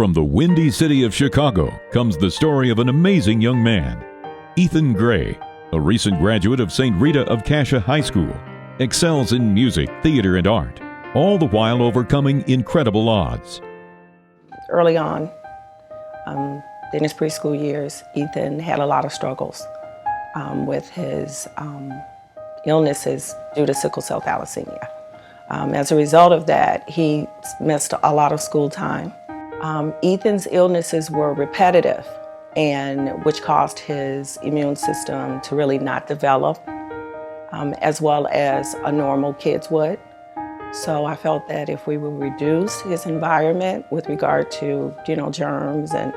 From the windy city of Chicago comes the story of an amazing young man. Ethan Gray, a recent graduate of St. Rita of Cascia High School, excels in music, theater, and art, all the while overcoming incredible odds. Early on, in his preschool years, Ethan had a lot of struggles with his illnesses due to sickle cell thalassemia. As a result of that, he missed a lot of school time. Ethan's illnesses were repetitive, and which caused his immune system to really not develop as well as a normal kid's would. So I felt that if we would reduce his environment with regard to, germs and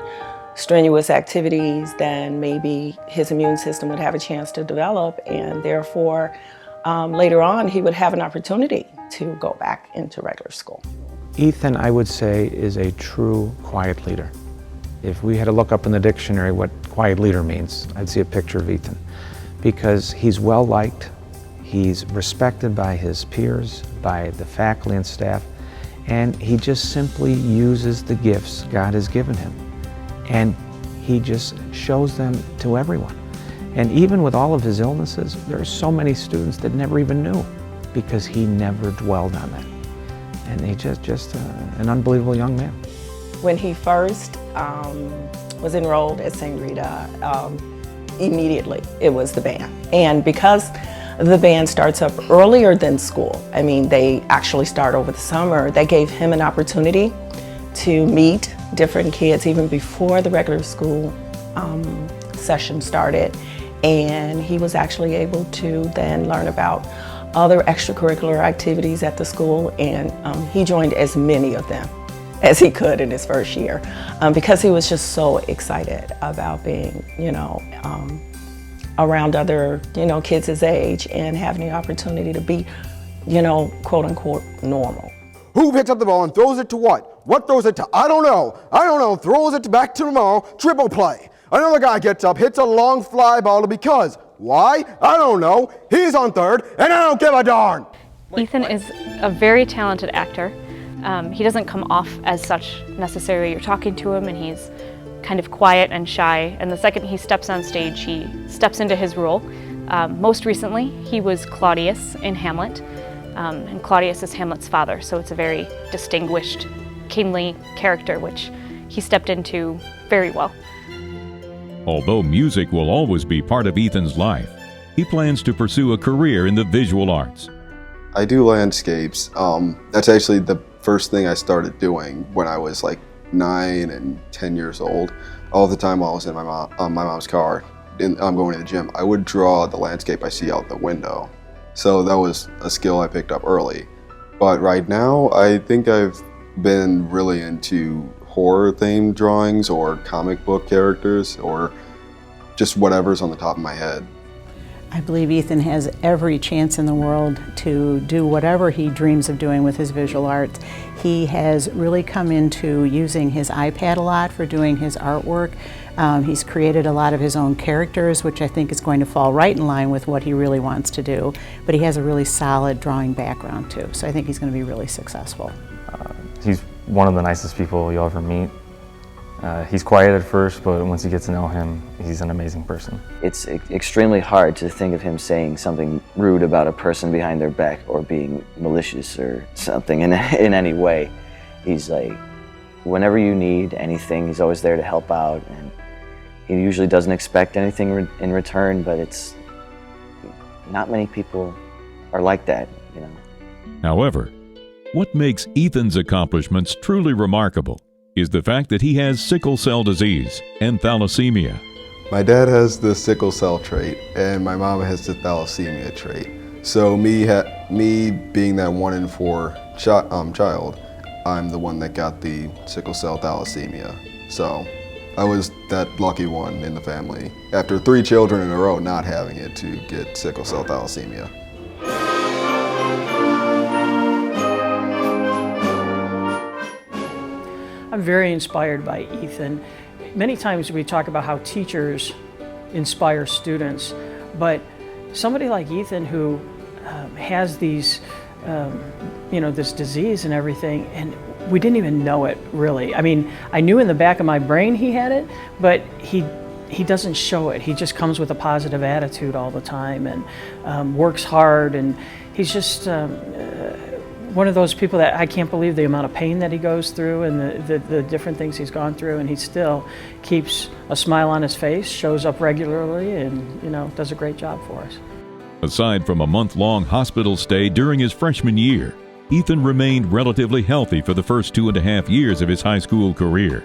strenuous activities, then maybe his immune system would have a chance to develop, and therefore later on he would have an opportunity to go back into regular school. Ethan, I would say, is a true quiet leader. If we had to look up in the dictionary what quiet leader means, I'd see a picture of Ethan, because he's well liked, he's respected by his peers, by the faculty and staff, and he just simply uses the gifts God has given him. And he just shows them to everyone. And even with all of his illnesses, there are so many students that never even knew, because he never dwelled on that. And he's just an unbelievable young man. When he first was enrolled at St. Rita, immediately it was the band. And because the band starts up earlier than school, they actually start over the summer, that gave him an opportunity to meet different kids even before the regular school session started. And he was actually able to then learn about other extracurricular activities at the school, and he joined as many of them as he could in his first year because he was just so excited about being, around other, kids his age and having the opportunity to be, quote unquote, normal. Who picks up the ball and throws it to what? What throws it to? I don't know. Throws it back to Mo. Triple play. Another guy gets up, hits a long fly ball because, why? I don't know. He's on third, and I don't give a darn. Ethan is a very talented actor. He doesn't come off as such necessarily. You're talking to him and he's kind of quiet and shy, and the second he steps on stage, he steps into his role. Most recently, he was Claudius in Hamlet, and Claudius is Hamlet's father, so it's a very distinguished, kingly character, which he stepped into very well. Although music will always be part of Ethan's life, he plans to pursue a career in the visual arts. I do landscapes. That's actually the first thing I started doing when I was like 9 and 10 years old. All the time while I was in my mom's car, and I'm going to the gym, I would draw the landscape I see out the window. So that was a skill I picked up early. But right now, I think I've been really into horror-themed drawings or comic book characters or just whatever's on the top of my head. I believe Ethan has every chance in the world to do whatever he dreams of doing with his visual arts. He has really come into using his iPad a lot for doing his artwork. He's created a lot of his own characters, which I think is going to fall right in line with what he really wants to do. But he has a really solid drawing background too, so I think he's going to be really successful. He's one of the nicest people you'll ever meet. He's quiet at first, but once you get to know him, he's an amazing person. It's extremely hard to think of him saying something rude about a person behind their back or being malicious or something in any way. He's like, whenever you need anything, he's always there to help out, and he usually doesn't expect anything in return, but it's not many people are like that, However, what makes Ethan's accomplishments truly remarkable is the fact that he has sickle cell disease and thalassemia. My dad has the sickle cell trait, and my mom has the thalassemia trait. So me being that 1 in 4 child, I'm the one that got the sickle cell thalassemia. So I was that lucky one in the family, after 3 children in a row not having it, to get sickle cell thalassemia. I'm very inspired by Ethan. Many times we talk about how teachers inspire students, but somebody like Ethan who has these, this disease and everything, and we didn't even know it, really. I mean, I knew in the back of my brain he had it, but he doesn't show it. He just comes with a positive attitude all the time and works hard, and he's just one of those people that I can't believe the amount of pain that he goes through and the different things he's gone through, and he still keeps a smile on his face, shows up regularly, and, you know, does a great job for us. Aside from a month-long hospital stay during his freshman year, Ethan remained relatively healthy for the first 2.5 years of his high school career.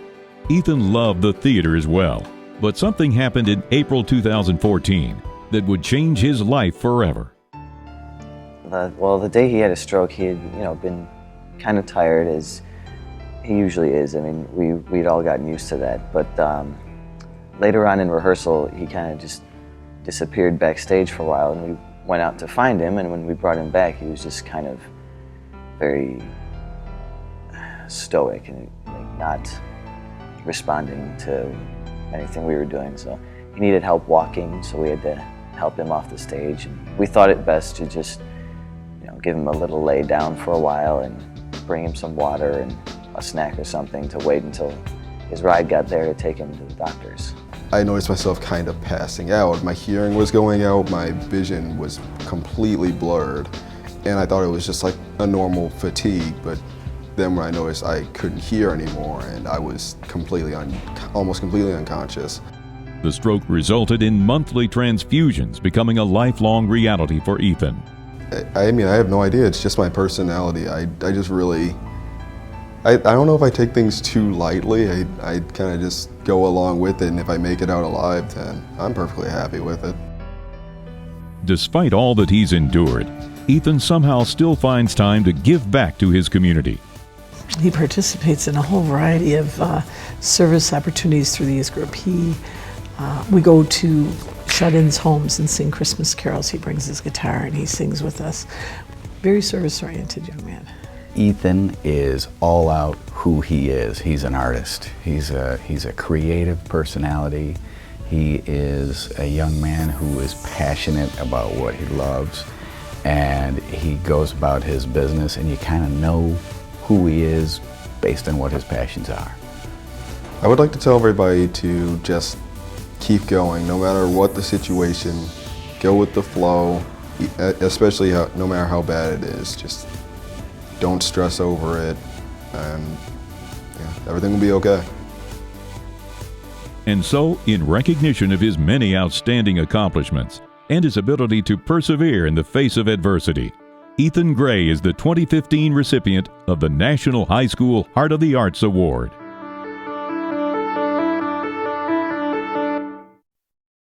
Ethan loved the theater as well, but something happened in April 2014 that would change his life forever. Well, the day he had a stroke, he had, you know, been kind of tired, as he usually is. I mean, we'd all gotten used to that. But later on in rehearsal, he kind of just disappeared backstage for a while, and we went out to find him. And when we brought him back, he was just kind of very stoic and like not responding to anything we were doing. So he needed help walking, so we had to help him off the stage. And we thought it best to just, you know, give him a little lay down for a while and bring him some water and a snack or something to wait until his ride got there to take him to the doctors. I noticed myself kind of passing out. My hearing was going out, my vision was completely blurred, and I thought it was just like a normal fatigue, but then when I noticed I couldn't hear anymore and I was almost completely unconscious. The stroke resulted in monthly transfusions becoming a lifelong reality for Ethan. I mean, I have no idea. It's just my personality. I just really, I don't know if I take things too lightly. I kind of just go along with it, and if I make it out alive, then I'm perfectly happy with it. Despite all that he's endured, Ethan somehow still finds time to give back to his community. He participates in a whole variety of service opportunities through the youth group. We go to shut-ins homes and sing Christmas carols. He brings his guitar and he sings with us. Very service-oriented young man. Ethan is all out who he is. He's an artist. He's a creative personality. He is a young man who is passionate about what he loves, and he goes about his business, and you kind of know who he is based on what his passions are. I would like to tell everybody to just keep going, no matter what the situation. Go with the flow, especially no matter how bad it is. Just don't stress over it, and everything will be okay. And so, in recognition of his many outstanding accomplishments and his ability to persevere in the face of adversity, Ethan Gray is the 2015 recipient of the National High School Heart of the Arts Award.